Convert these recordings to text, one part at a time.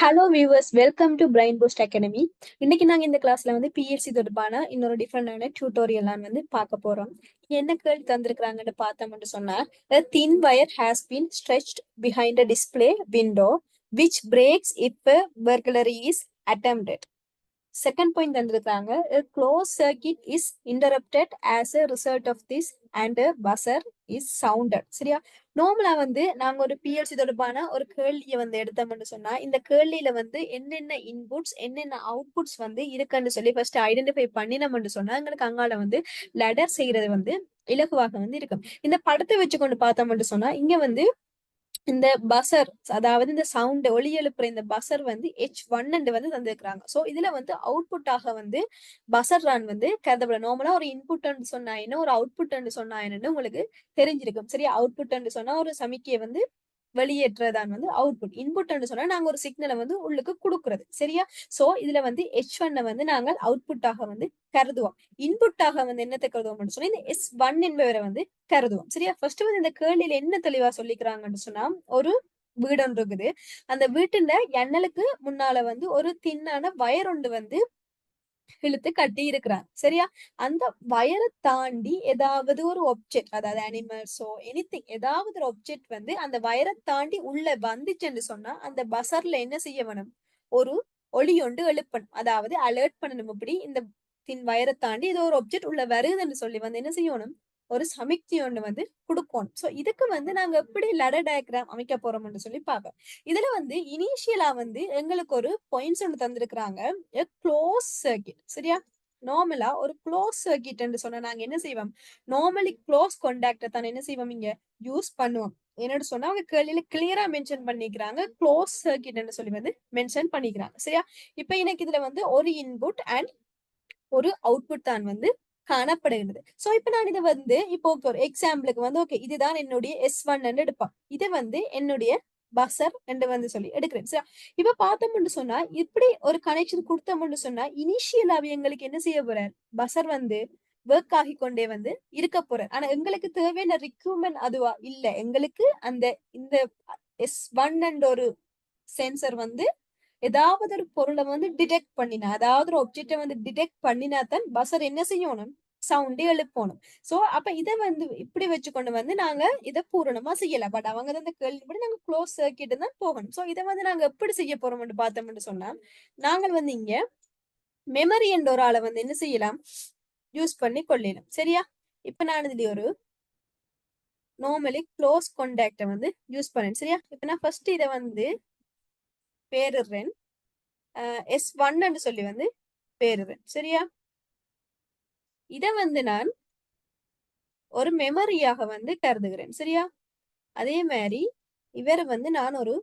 Hello viewers, welcome to Brain Boost Academy. இன்னைக்கு நாங்க இந்த கிளாஸ்ல வந்து பிஎஸ்சி தொடர்பான இன்னொரு டிஃப்ரெண்டான டியூட்டோரியல் வந்து பார்க்க போறோம். என்ன கேள்வி தந்திருக்கிறாங்கன்னு பார்த்தோம்னு சொன்னா, a thin wire has been stretched behind a display window which breaks if a burglary is attempted. Second point தந்திருக்காங்க, a closed circuit is interrupted as a result of this and a buzzer is sounded. சரியா? நார்மலா வந்து நாங்க ஒரு PLC தொடர்பான ஒரு கேள்வியை வந்து எடுத்தோம்னு சொன்னா, இந்த கேள்வியில வந்து என்னென்ன இன்புட்ஸ் என்னென்ன அவுட்புட்ஸ் வந்து இருக்குன்னு சொல்லி ஃபர்ஸ்ட் ஐடென்டிஃபை பண்ணினோம்னு சொன்னா எங்களுக்கு அங்கால வந்து லெடர் செய்யறது வந்து இலகுவாக வந்து இருக்கும். இந்த படத்தை வச்சு கொண்டு பார்த்தோம்னு சொன்னா இங்க வந்து இந்த பசர், அதாவது இந்த சவுண்ட் ஒலி எழுப்புற இந்த பசர் வந்து H1 வந்து தந்திருக்கிறாங்க. சோ இதுல வந்து அவுட்புட்டாக வந்து பசர் ரான் வந்து கருதப்படும். நார்மலா ஒரு இன்புட் சொன்னா என்ன, ஒரு அவுட்புட் சொன்னா என்னன்னு உங்களுக்கு தெரிஞ்சிருக்கும். சரியா? அவுட்புட் சொன்னா ஒரு சமிக்கையை வந்து வெளியேற்றதான் வந்து அவுட்புட். இன்புட் சொன்னா நாங்க ஒரு சிக்னலை வந்து உள்ளுக்கு கொடுக்கறது. சரியா? சோ இதுல வந்து H1 வந்து நாங்கள் அவுட்புட்டாக வந்து கருதுவோம். இன்புட்டாக வந்து என்னத்தை கருதுவோம் சொன்னா இந்த S1 என்பவரை வந்து கருதுவோம். சரியா? ஃபர்ஸ்ட் வந்து இந்த கேள்வியில என்ன தெளிவா சொல்லிக்கிறாங்கன்னு சொன்னா, ஒரு வீடு ஒன்று இருக்குது. அந்த வீட்டுல ஜன்னலுக்கு முன்னால வந்து ஒரு தின்னான வயர் ஒன்று வந்து இழுத்து கட்டி இருக்கிறாங்க. சரியா? அந்த வயரை தாண்டி ஏதாவது ஒரு ஒப்ஜெக்ட், அதாவது அனிமல்ஸோ எனிதிங், ஏதாவது ஒரு ஒப்ஜெக்ட் வந்து அந்த வயரை தாண்டி உள்ள வந்துச்சுன்னு சொன்னா அந்த பசர்ல என்ன செய்ய வேணும்? ஒரு ஒளி ஒன்று எழுப்பணும், அதாவது அலர்ட் பண்ணணும். இப்படி இந்த வயரை தாண்டி ஏதோ ஒரு ஒப்ஜெக்ட் உள்ள வருதுன்னு சொல்லி வந்து என்ன செய்யணும்? ஒரு சமிக்தி ஒண்ணு வந்து கொடுக்கணும். சோ இதுக்கு வந்து நாங்க எப்படி லெடர் டயக்ராம் அமைக்க போறோம்னு சொல்லி பார்ப்போம். இதுல வந்து இனிஷியலா வந்து எங்களுக்கு ஒரு பாயிண்ட்ஸ் ஒன்று தந்திருக்கிறாங்க, க்ளோஸ் சர்க்கிட். சரியா? நார்மலா ஒரு க்ளோஸ் சர்க்கிட் என்று சொன்னா நாங்க என்ன செய்வோம்? நார்மலி க்ளோஸ் கான்டாக்ட தான் என்ன செய்வோம் இங்க யூஸ் பண்ணுவோம். என்னன்னு சொன்னா அவங்க கேள்வியில கிளியரா மென்ஷன் பண்ணிக்கிறாங்க, க்ளோஸ் சர்க்கிட் சொல்லி வந்து மென்ஷன் பண்ணிக்கிறாங்க. சரியா? இப்ப எனக்கு இதுல வந்து ஒரு இன்புட் அண்ட் ஒரு அவுட்புட் தான் வந்து காணப்படுகிறது. சோ இப்ப நான் இதை வந்து இப்போ ஒரு எக்ஸாம்பிளுக்கு வந்து ஓகே இதுதான் என்னுடைய S1 எடுப்பான். இதை வந்து என்னுடைய பசர் என்று வந்து சொல்லி எடுக்கிறேன். சரி, இப்ப பார்த்தோம்னு சொன்னா இப்படி ஒரு கனெக்ஷன் கொடுத்தோம்னு சொன்னா இனிஷியலாவே எங்களுக்கு என்ன செய்ய போறார்? பசர் வந்து ஒர்க் ஆகி கொண்டே வந்து இருக்க போறார். ஆனா எங்களுக்கு தேவையான ரிக்யூர்மெண்ட் அதுவா இல்ல. எங்களுக்கு அந்த இந்த S1 என்ற ஒரு சென்சர் வந்து ஏதாவது ஒரு பொருளை வந்து டிடெக்ட் பண்ணினா, அதாவது ஒரு ஒப்ஜெக்டை வந்து டிடெக்ட் பண்ணினா தான் பசர் என்ன செய்யணும்? சவுண்ட் எழுப்பணும். சோ அப்ப இதை வந்து இப்படி வச்சுக்கொண்டு வந்து நாங்க இதை பூரணமா செய்யலாம். பட் அவங்க தான் இந்த கேள்விப்படி நாங்க க்ளோஸ் சர்க்கிட் தான் போகணும். சோ இதை வந்து நாங்க எப்படி செய்ய போறோம்னு பார்த்தோம்னு சொன்னா, நாங்கள் வந்து இங்க மெமரி என்ற ஒரு ஆளை வந்து என்ன செய்யலாம்? யூஸ் பண்ணி கொள்ளலாம். சரியா? இப்ப நான் இதுல ஒரு நார்மலி க்ளோஸ் கான்டாக்ட வந்து யூஸ் பண்ணேன். சரியா? இப்ப நான் ஃபர்ஸ்ட் இதை வந்து பேருறேன், S1 சொல்லி வந்து பேருறேன். சரியா? இத வந்து நான் ஒரு மெமரியாக வந்து கருதுகிறேன். சரியா? அதே மாதிரி இவரை வந்து நான் ஒரு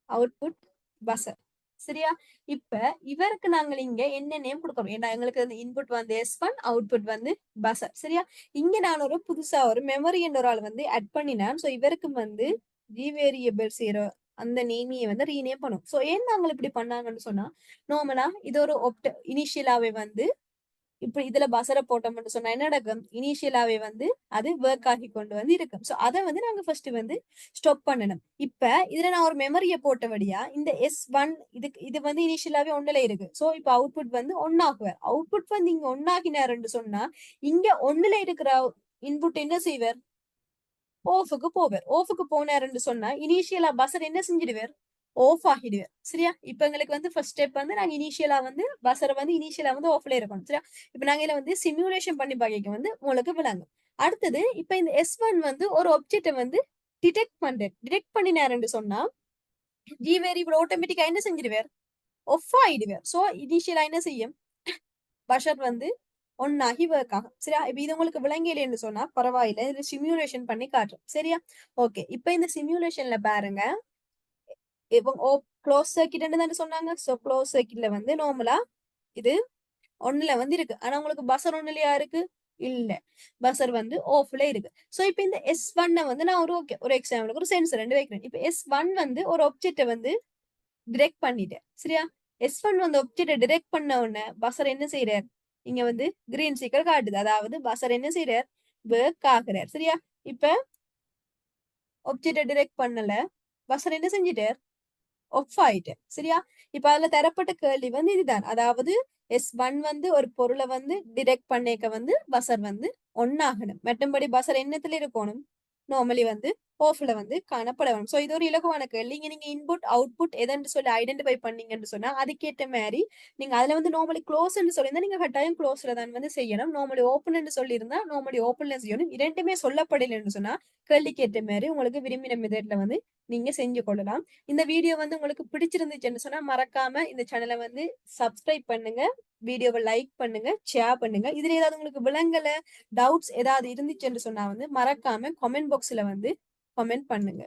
அவுட்புட் பசர். சரியா? இப்ப இவருக்கு நாங்கள் இங்க என்ன நேம் கொடுக்கணும்? ஏன்னா எங்களுக்கு வந்து இன்புட் வந்து S1, அவுட்புட் வந்து பசர். சரியா? இங்க நான் ஒரு புதுசா ஒரு மெமரி என்ற ஒரு ஆள் வந்து ஆட் பண்ணினேன். சோ இவருக்கு வந்து ஜிவேரியபிள் 0 அந்த நேமியை வந்து ரீநேம் பண்ணும். சோ ஏன் நாங்கள் இப்படி பண்ணாங்கன்னு சொன்னா, நார்மலா இது ஒரு இனிஷியலாவே வந்து இப்ப இதுல பசரை போட்டோம்னு சொன்னா என்ன நடக்கும்? இனிஷியலாவே வந்து அது ஒர்க் ஆகி கொண்டு வந்து இருக்கும். சோ அதை வந்து நாங்க ஃபர்ஸ்ட் வந்து ஸ்டாப் பண்ணணும். இப்ப இதுல நான் ஒரு மெமரியை போட்டபடியா இந்த S1 இது வந்து இனிஷியலாவே ஒண்ணுல இருக்கு. சோ இப்ப அவுட்புட் வந்து ஒன்னாகுவார். அவுட்புட் வந்து இங்க ஒன்னாகினாருன்னு சொன்னா இங்க ஒண்ணுல இருக்கிற இன்புட் என்ன செய்வார்? ஓஃபுக்கு போவார். ஓஃபுக்கு போனாருன்னு சொன்னா இனிஷியலா பசர் என்ன செஞ்சிடுவார்? ஆஃப் ஆகிடுவார். சரியா? இப்ப எங்களுக்கு வந்து ஃபர்ஸ்ட் ஸ்டெப் வந்து நாங்க இனிஷியலா வந்து பசரை வந்து இனிஷியலா வந்து ஆஃப்ல இருக்கணும். சரியா? இப்ப நாங்க இதுல வந்து சிமுலேஷன் பண்ணி பார்க்க வந்து உங்களுக்கு விளங்கும். அடுத்தது இப்ப இந்த S1 வந்து ஒரு ஆப்ஜெக்ட வந்து டிடெக்ட் பண்ணினாருன்னு சொன்னா ஜிவேரியபிள் ஆட்டோமேட்டிக்கா என்ன செஞ்சிடுவார்? ஆஃப் ஆயிடுவார். சோ இனிஷியலா என்ன செய்யும்? பஷர் வந்து ஒன்னாகி ஒர்க் ஆகும். சரியா? இப்ப இது உங்களுக்கு விளங்கலைன்னு சொன்னா பரவாயில்ல, இது சிமுலேஷன் பண்ணி காட்டுறோம். சரியா? ஓகே, இப்ப இந்த சிமுலேஷன்ல பாருங்க, இவங்க க்ளோஸ் சர்க்கிட்னு தானே சொன்னாங்க. சோ க்ளோஸ் சர்க்கிட்ல வந்து நார்மலா இது ஒண்ணுல வந்து இருக்கு. ஆனா உங்களுக்கு பசர் ஒண்ணுலயா இருக்கு? இல்ல, பசர் வந்து ஆஃப்ல இருக்கு. சோ இப்ப இந்த S1 வந்து நான் ஒரு எக்ஸாம்பிளுக்கு ஒரு சென்சர் ரெண்டு வைக்கிறேன். இப்ப S1 வந்து ஒரு ஆப்ஜெக்ட வந்து டிரெக்ட் பண்ணிட்டேன். சரியா? S1 வந்து ஆப்ஜெக்ட டிரெக்ட் பண்ண உடனே பசர் என்ன செய்யறார்? இங்க வந்து கிரீன் சிக்கல் காட்டுது. அதாவது பசர் என்ன செய்யறார்? ஒர்க் ஆகுறார். சரியா? இப்ப ஆப்ஜெக்ட டிரெக்ட் பண்ணல, பசர் என்ன செஞ்சிட்டார்? ஒஃப் ஆயிட்டு சரியா. இப்ப அதுல தரப்பட்ட கேள்வி வந்து இதுதான், அதாவது S1 வந்து ஒரு பொருளை வந்து டிரெக்ட் பண்ணேக்க வந்து பசர் வந்து ஒன்னாகணும், மற்றும்படி பசர் என்னத்துல இருக்கணும், நார்மலி வந்து ஓஃப்ல வந்து காணப்பட வேணும். ஸோ இது ஒரு இலகுவான கேள்வி. நீங்க இன்புட் அவுட்புட் எதன்னு சொல்லி ஐடென்டிஃபை பண்ணீங்கன்னு சொன்னா அதுக்கேற்ற மாதிரி நீங்க அதுல வந்து நார்மலி க்ளோஸ்ன்னு சொல்லியிருந்தா நீங்க கட்டாயம் க்ளோஸ்ல தான் வந்து செய்யணும். நார்மலி ஓப்பன் சொல்லியிருந்தா நார்மலி ஓப்பன்ல செய்யணும். இரண்டுமே சொல்லப்படலைன்னு சொன்னா கேள்விக்கு ஏற்ற மாதிரி உங்களுக்கு விரும்பின மெத்தட்ல வந்து நீங்க செஞ்சு கொள்ளலாம். இந்த வீடியோ வந்து உங்களுக்கு பிடிச்சிருந்துச்சுன்னு சொன்னா மறக்காம இந்த சேனலை வந்து சப்ஸ்கிரைப் பண்ணுங்க, வீடியோவை லைக் பண்ணுங்க, ஷேர் பண்ணுங்க. இதுல ஏதாவது உங்களுக்கு விளங்கல, டவுட்ஸ் ஏதாவது இருந்துச்சுன்னு சொன்னா வந்து மறக்காம கமெண்ட் பாக்ஸ்ல வந்து கமெண்ட் பண்ணுங்க.